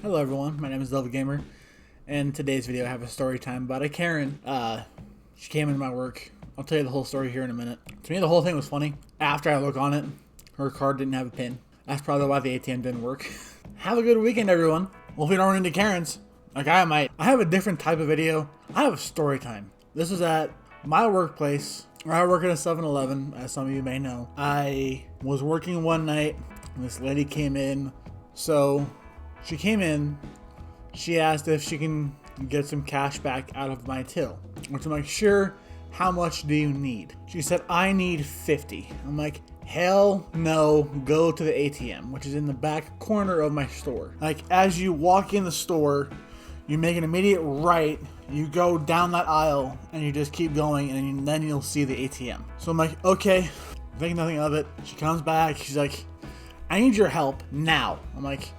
Hello everyone, my name is Delva Gamer, and in today's video I have a story time about a Karen. She came into my work. I'll tell you the whole story here in a minute. To me the whole thing was funny. After I look on it, her card didn't have a pin. That's probably why the ATM didn't work. Have a good weekend everyone. Hopefully you don't run into Karens. Like I might. I have a different type of video. I have a story time. This is at my workplace, where I work at a 7-Eleven, as some of you may know. I was working one night, and this lady came in. So she came in, she asked if she can get some cash back out of my till, which I'm like, sure, how much do you need? She said, I need 50. I'm like, hell no, go to the ATM, which is in the back corner of my store. Like, as you walk in the store, you make an immediate right, you go down that aisle, and you just keep going, and then you'll see the ATM. So I'm like, okay, think nothing of it. She comes back, she's like, I need your help now. I'm like,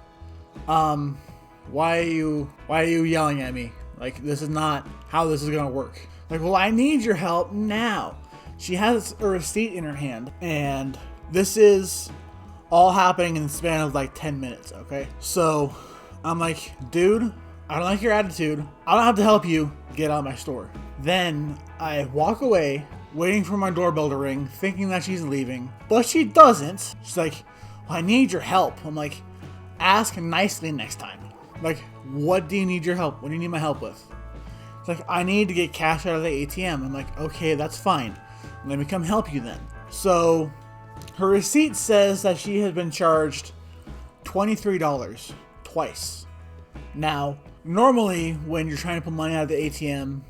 why are you yelling at me? Like, this is not how this is gonna work. Like, well, I need your help now. She has a receipt in her hand, and this is all happening in the span of like 10 minutes, okay? So I'm like, dude, I don't like your attitude. I don't have to help you. Get out of my store. Then I walk away, waiting for my doorbell to ring, thinking that she's leaving, but she doesn't. She's like, well, I need your help. I'm like, ask nicely next time. Like, what do you need your help? What do you need my help with? It's like, I need to get cash out of the ATM. I'm like, okay, that's fine. Let me come help you then. So her receipt says that she has been charged $23 twice. Now, normally when you're trying to put money out of the ATM,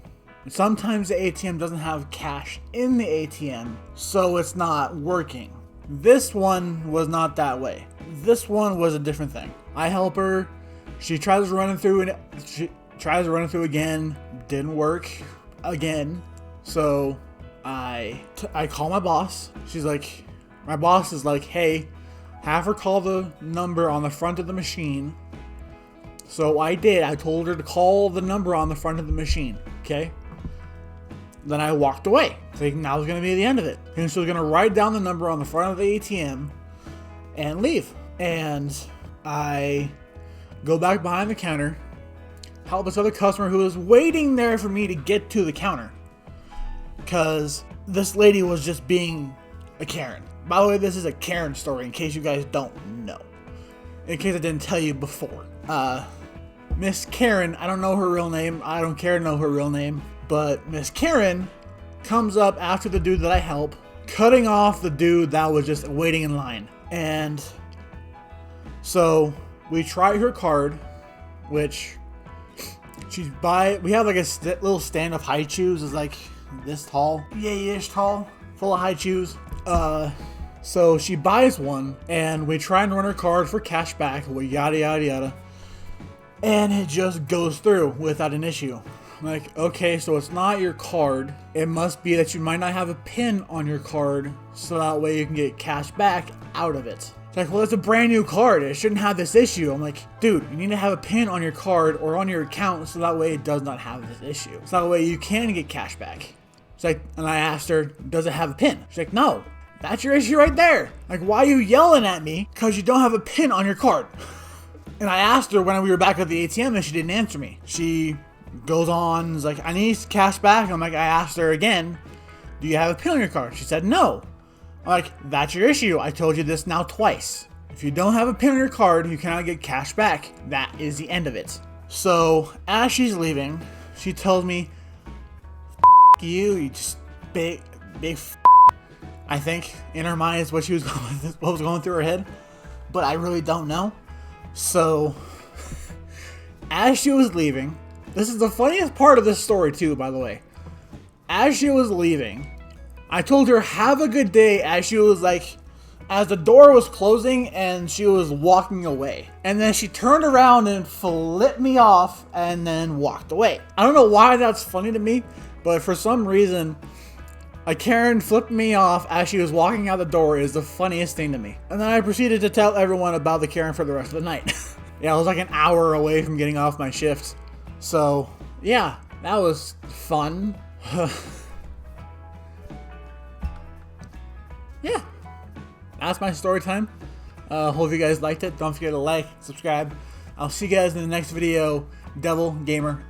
sometimes the ATM doesn't have cash in the ATM, so it's not working. This one was not that way. This one was a different thing. I help her. She tries running through again. Didn't work again. So I call my boss. She's like, my boss is like, hey, have her call the number on the front of the machine. So I did. I told her to call the number on the front of the machine. Okay. Then I walked away, thinking that was going to be the end of it. And she was going to write down the number on the front of the ATM and leave. And I go back behind the counter, help this other customer who was waiting there for me to get to the counter. Because this lady was just being a Karen. By the way, this is a Karen story in case you guys don't know. In case I didn't tell you before. Miss Karen, I don't know her real name. I don't care to know her real name. But Miss Karen comes up after the dude that I help, cutting off the dude that was just waiting in line. And so we try her card, which we have like a little stand of high chews. It's like this tall, yay-ish tall, full of high chews. So she buys one, and we try and run her card for cash back, yada yada yada. And it just goes through without an issue. I'm like, okay, so it's not your card. It must be that you might not have a pin on your card, so that way you can get cash back out of it. It's like, well, it's a brand new card. It shouldn't have this issue. I'm like, dude, you need to have a pin on your card or on your account, so that way it does not have this issue. So that way you can get cash back. It's like, and I asked her, does it have a pin? She's like, no, that's your issue right there. Like, why are you yelling at me? Because you don't have a pin on your card. And I asked her when we were back at the ATM, and she didn't answer me. She goes on, is like, I need cash back. I'm like, I asked her again, do you have a pin on your card? She said no. I'm like, that's your issue. I told you this now twice. If you don't have a pin on your card, you cannot get cash back. That is the end of it. So as she's leaving, she tells me, you just big I think in her mind is what was going through her head, but I really don't know. So as she was leaving, this is the funniest part of this story too, by the way. As she was leaving, I told her, have a good day, as she was like, as the door was closing and she was walking away. And then she turned around and flipped me off and then walked away. I don't know why that's funny to me, but for some reason, a Karen flipped me off as she was walking out the door is the funniest thing to me. And then I proceeded to tell everyone about the Karen for the rest of the night. Yeah, I was like an hour away from getting off my shift. So, yeah, that was fun. Yeah, that's my story time. Hope you guys liked it. Don't forget to like, subscribe. I'll see you guys in the next video. Devil Gamer